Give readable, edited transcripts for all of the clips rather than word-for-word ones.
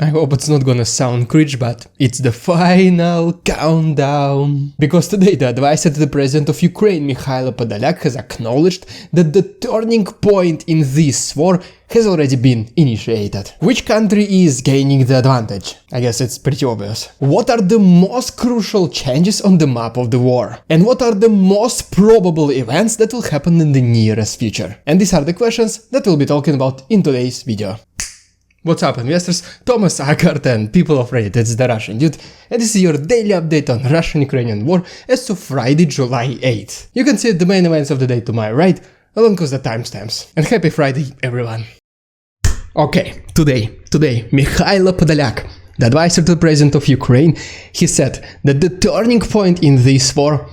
I hope it's not gonna sound cringe, but it's the final countdown. Because today the advisor to the president of Ukraine, Mikhailo Podolyak, has acknowledged that the turning point in this war has already been initiated. Which country is gaining the advantage? I guess it's pretty obvious. What are the most crucial changes on the map of the war? And what are the most probable events that will happen in the nearest future? And these are the questions that we'll be talking about in today's video. What's up, investors? Thomas Ackert and people of Reddit, it's the Russian dude, and this is your daily update on Russian-Ukrainian war as of Friday, July 8th. You can see the main events of the day to my right, along with the timestamps. And happy Friday, everyone! Okay, today, Mikhailo Podolyak, the advisor to the president of Ukraine, he said that the turning point in this war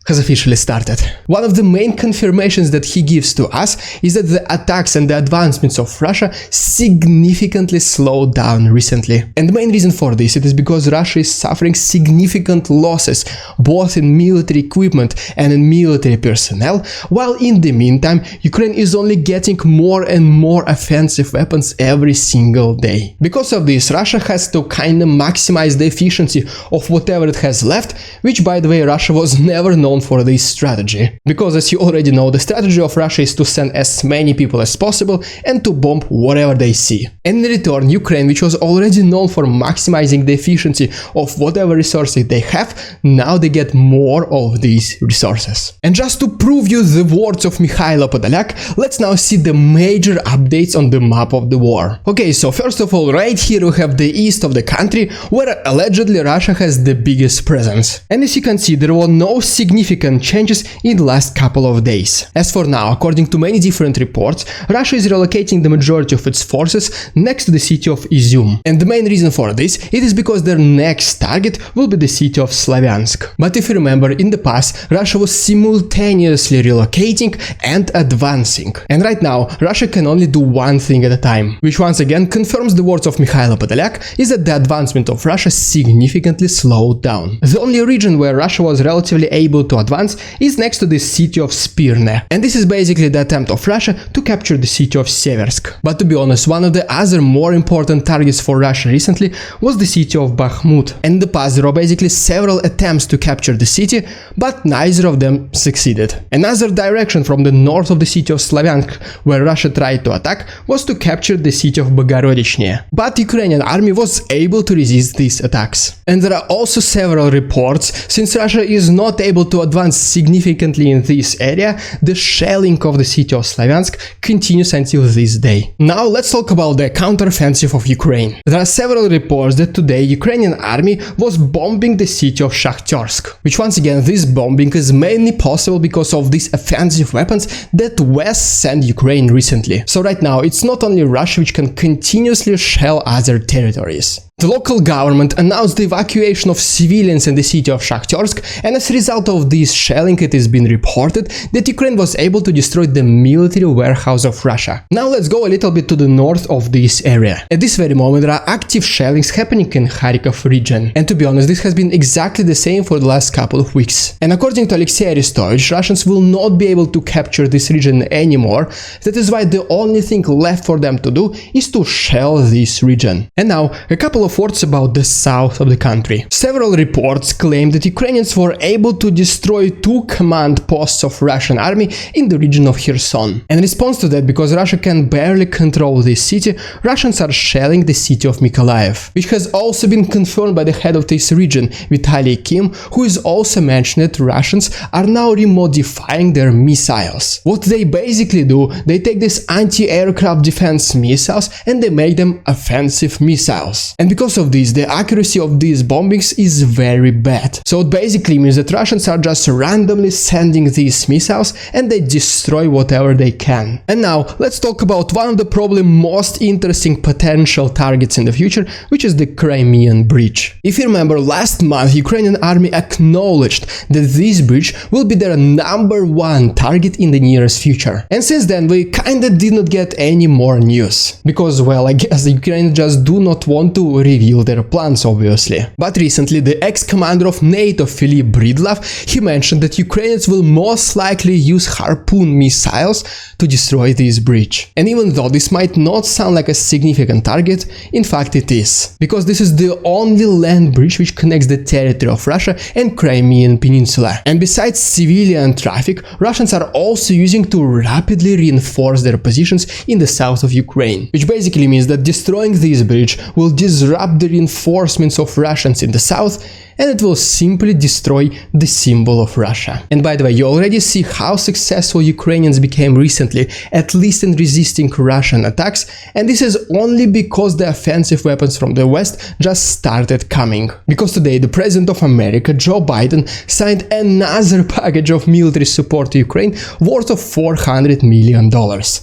has officially started. One of the main confirmations that he gives to us is that the attacks and the advancements of Russia significantly slowed down recently. And the main reason for this, it is because Russia is suffering significant losses, both in military equipment and in military personnel, while in the meantime, Ukraine is only getting more and more offensive weapons every single day. Because of this, Russia has to kind of maximize the efficiency of whatever it has left, which, by the way, Russia was never known for this strategy. Because as you already know, the strategy of Russia is to send as many people as possible and to bomb whatever they see. And in return, Ukraine, which was already known for maximizing the efficiency of whatever resources they have, now they get more of these resources. And just to prove you the words of Mikhailo Podolyak, let's now see the major updates on the map of the war. Okay, so first of all, right here we have the east of the country, where allegedly Russia has the biggest presence. And as you can see, there were no significant changes in the last couple of days. As for now, according to many different reports, Russia is relocating the majority of its forces next to the city of Izium. And the main reason for this, it is because their next target will be the city of Slavyansk. But if you remember, in the past, Russia was simultaneously relocating and advancing. And right now, Russia can only do one thing at a time, which once again confirms the words of Mikhailo Podolyak, is that the advancement of Russia significantly slowed down. The only region where Russia was relatively able to advance is next to the city of Spirne, and this is basically the attempt of Russia to capture the city of Seversk. But to be honest, one of the other more important targets for Russia recently was the city of Bakhmut. And in the past there were basically several attempts to capture the city, but neither of them succeeded. Another direction from the north of the city of Slavyansk where Russia tried to attack was to capture the city of Bogorodichne, but the Ukrainian army was able to resist these attacks. And there are also several reports, since Russia is not able to advance significantly in this area, the shelling of the city of Slavyansk continues until this day. Now let's talk about the counteroffensive of Ukraine. There are several reports that today Ukrainian army was bombing the city of Shakhtersk, which once again this bombing is mainly possible because of these offensive weapons that West sent Ukraine recently. So right now it's not only Russia which can continuously shell other territories. The local government announced the evacuation of civilians in the city of Shakhtersk, and as a result of this shelling it has been reported that Ukraine was able to destroy the military warehouse of Russia. Now let's go a little bit to the north of this area. At this very moment there are active shellings happening in Kharkov region, and to be honest this has been exactly the same for the last couple of weeks. And according to Alexei Arestovich, Russians will not be able to capture this region anymore. That is why the only thing left for them to do is to shell this region. And now a couple of words about the south of the country. Several reports claim that Ukrainians were able to destroy 2 command posts of Russian army in the region of Kherson. In response to that, because Russia can barely control this city, Russians are shelling the city of Mykolaiv, which has also been confirmed by the head of this region, Vitaly Kim, who is also mentioned that Russians are now remodifying their missiles. What they basically do, they take these anti-aircraft defense missiles and they make them offensive missiles. And because of this, the accuracy of these bombings is very bad. So it basically means that Russians are just randomly sending these missiles and they destroy whatever they can. And now let's talk about one of the probably most interesting potential targets in the future, which is the Crimean Bridge. If you remember, last month Ukrainian army acknowledged that this bridge will be their #1 target in the nearest future. And since then we kinda did not get any more news. Because, well, I guess the Ukrainians just do not want to reveal their plans, obviously. But recently, the ex-commander of NATO, Philippe Bridlov, he mentioned that Ukrainians will most likely use Harpoon missiles to destroy this bridge. And even though this might not sound like a significant target, in fact it is. Because this is the only land bridge which connects the territory of Russia and Crimean Peninsula. And besides civilian traffic, Russians are also using to rapidly reinforce their positions in the south of Ukraine. Which basically means that destroying this bridge will disrupt the reinforcements of Russians in the south, and it will simply destroy the symbol of Russia. And by the way, you already see how successful Ukrainians became recently, at least in resisting Russian attacks, and this is only because the offensive weapons from the West just started coming. Because today the President of America, Joe Biden, signed another package of military support to Ukraine worth of $400 million.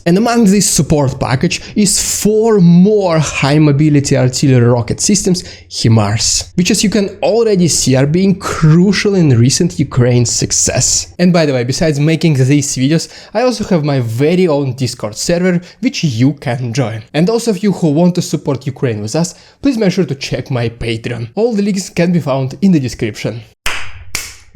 And among this support package is 4 more high-mobility artillery rocket systems, HIMARS, which, as you can already see, are being crucial in recent Ukraine's success. And by the way, besides making these videos, I also have my very own Discord server, which you can join. And those of you who want to support Ukraine with us, please make sure to check my Patreon. All the links can be found in the description.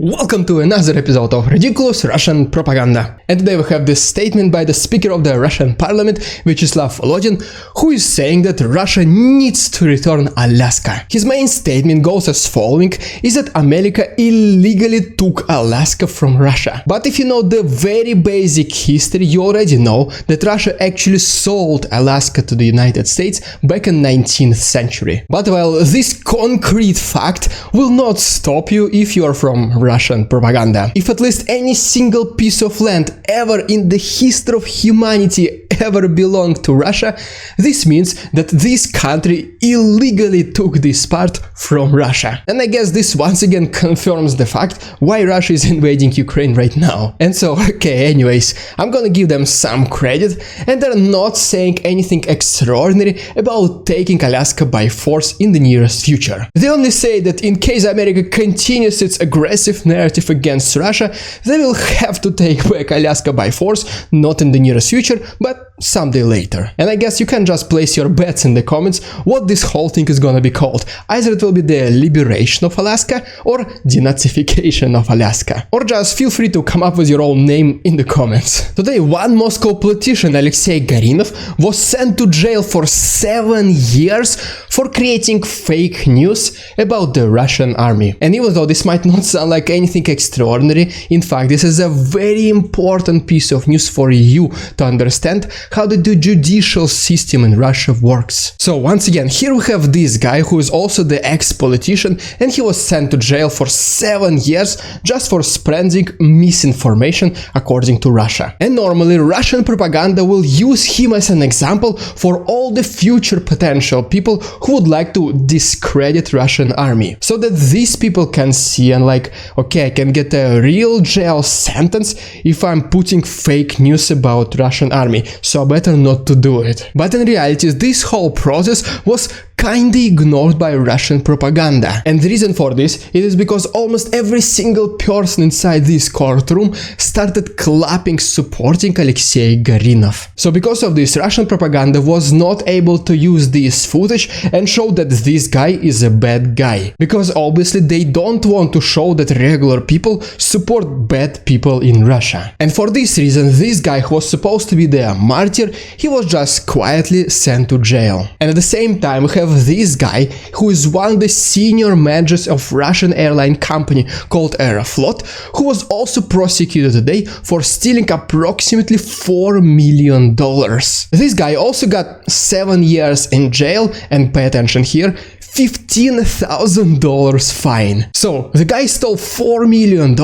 Welcome to another episode of Ridiculous Russian Propaganda. And today we have this statement by the Speaker of the Russian Parliament, Vyacheslav Volodin, who is saying that Russia needs to return Alaska. His main statement goes as following, is that America illegally took Alaska from Russia. But if you know the very basic history, you already know that Russia actually sold Alaska to the United States back in 19th century. But well, this concrete fact will not stop you if you are from Russian propaganda. If at least any single piece of land ever in the history of humanity ever belonged to Russia, this means that this country illegally took this part from Russia. And I guess this once again confirms the fact why Russia is invading Ukraine right now. And so, okay, anyways, I'm gonna give them some credit, and they're not saying anything extraordinary about taking Alaska by force in the nearest future. They only say that in case America continues its aggressive narrative against Russia, they will have to take back Alaska by force, not in the nearest future, but someday later. And I guess you can just place your bets in the comments what this whole thing is gonna be called. Either it will be the liberation of Alaska or denazification of Alaska. Or just feel free to come up with your own name in the comments. Today, one Moscow politician, Alexei Garinov, was sent to jail for 7 years for creating fake news about the Russian army. And even though this might not sound like anything extraordinary, in fact, this is a very important piece of news for you to understand how the judicial system in Russia works. So once again, here we have this guy who is also the ex-politician, and he was sent to jail for 7 years just for spreading misinformation according to Russia. And normally Russian propaganda will use him as an example for all the future potential people who would like to discredit Russian army, so that these people can see and like, okay, I can get a real jail sentence if I'm putting fake news about Russian army, so better not to do it. But in reality, this whole process was kinda ignored by Russian propaganda. And the reason for this, it is because almost every single person inside this courtroom started clapping supporting Alexei Garinov. So because of this, Russian propaganda was not able to use this footage and show that this guy is a bad guy. Because obviously they don't want to show that regular people support bad people in Russia. And for this reason, this guy who was supposed to be the martyr, he was just quietly sent to jail. And at the same time, we have this guy who is one of the senior managers of Russian airline company called Aeroflot, who was also prosecuted today for stealing approximately $4 million. This guy also got 7 years in jail, and pay attention here, $15,000 fine. So the guy stole $4 million,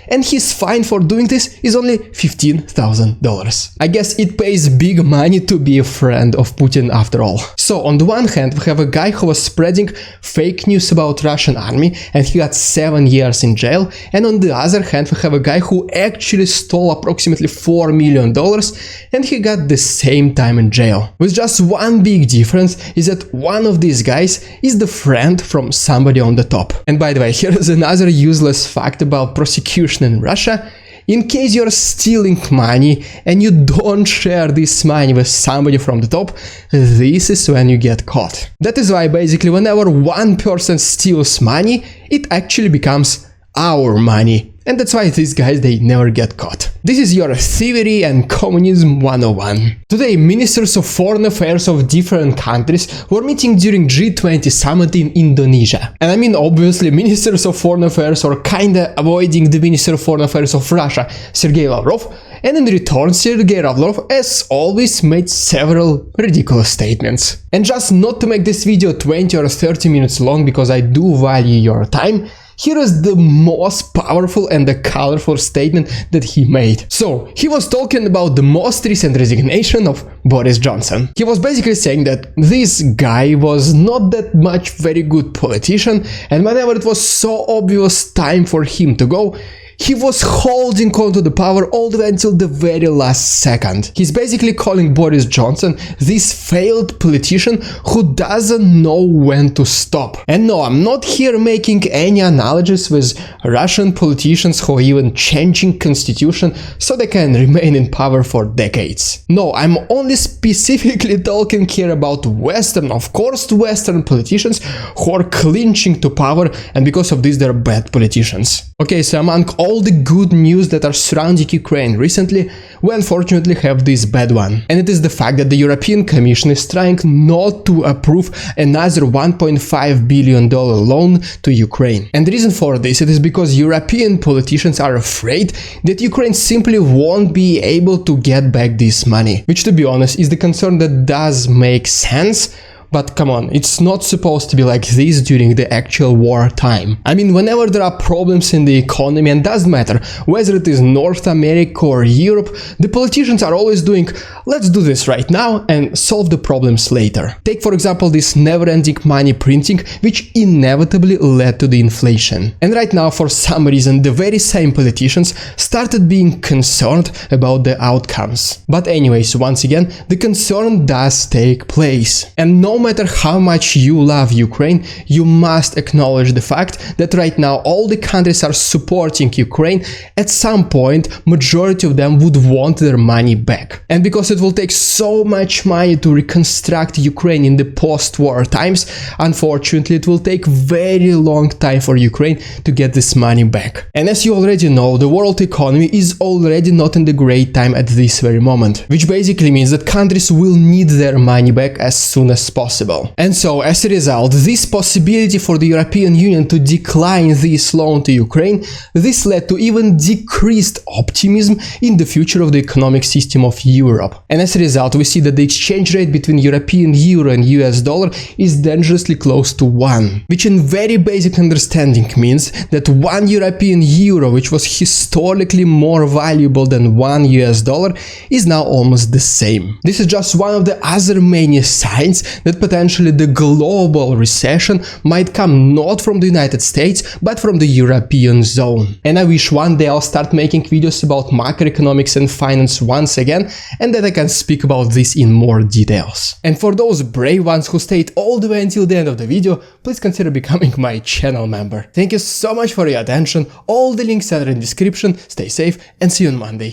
and his fine for doing this is only $15,000. I guess it pays big money to be a friend of Putin after all. So on the one hand, we have a guy who was spreading fake news about Russian army, and he got 7 years in jail. And on the other hand, we have a guy who actually stole approximately $4 million, and he got the same time in jail. With just one big difference is that one of these guys is the friend from somebody on the top. And by the way, here is another useless fact about prosecution in Russia. in case you're stealing money and you don't share this money with somebody from the top, this is when you get caught. That is why basically whenever one person steals money, it actually becomes our money. And that's why these guys, they never get caught. This is your thievery and communism 101. Today, ministers of foreign affairs of different countries were meeting during G20 summit in Indonesia. And I mean, obviously, ministers of foreign affairs are kinda avoiding the minister of foreign affairs of Russia, Sergey Lavrov, and in return, Sergey Lavrov, as always, made several ridiculous statements. And just not to make this video 20 or 30 minutes long, because I do value your time, here is the most powerful and the colorful statement that he made. So, he was talking about the most recent resignation of Boris Johnson. He was basically saying that this guy was not that much very good politician, and whenever it was so obvious time for him to go, he was holding on to the power all the way until the very last second. He's basically calling Boris Johnson this failed politician who doesn't know when to stop. And no, I'm not here making any analogies with Russian politicians who are even changing constitution so they can remain in power for decades. No, I'm only specifically talking here about Western, of course, Western politicians who are clinching to power, and because of this they're bad politicians. Okay, so among all the good news that are surrounding Ukraine recently, we unfortunately have this bad one. And it is the fact that the European Commission is trying not to approve another $1.5 billion loan to Ukraine. And the reason for this, it is because European politicians are afraid that Ukraine simply won't be able to get back this money. Which, to be honest, is the concern that does make sense. But come on, it's not supposed to be like this during the actual war time. I mean, whenever there are problems in the economy, and doesn't matter whether it is North America or Europe, the politicians are always doing, let's do this right now and solve the problems later. Take for example this never-ending money printing, which inevitably led to the inflation. And right now, for some reason, the very same politicians started being concerned about the outcomes. But anyways, once again, the concern does take place. And no matter how much you love Ukraine, you must acknowledge the fact that right now all the countries are supporting Ukraine. At some point, majority of them would want their money back. And because it will take so much money to reconstruct Ukraine in the post-war times, unfortunately it will take very long time for Ukraine to get this money back. And as you already know, the world economy is already not in the great time at this very moment, which basically means that countries will need their money back as soon as possible. And so, as a result, this possibility for the European Union to decline this loan to Ukraine, this led to even decreased optimism in the future of the economic system of Europe. And as a result, we see that the exchange rate between European euro and US dollar is dangerously close to 1, which in very basic understanding means that 1 European euro, which was historically more valuable than 1 US dollar, is now almost the same. This is just one of the other many signs that potentially the global recession might come not from the United States, but from the European zone. And I wish one day I'll start making videos about macroeconomics and finance once again, and that I can speak about this in more details. And for those brave ones who stayed all the way until the end of the video, please consider becoming my channel member. Thank you so much for your attention, all the links are in the description, stay safe and see you on Monday.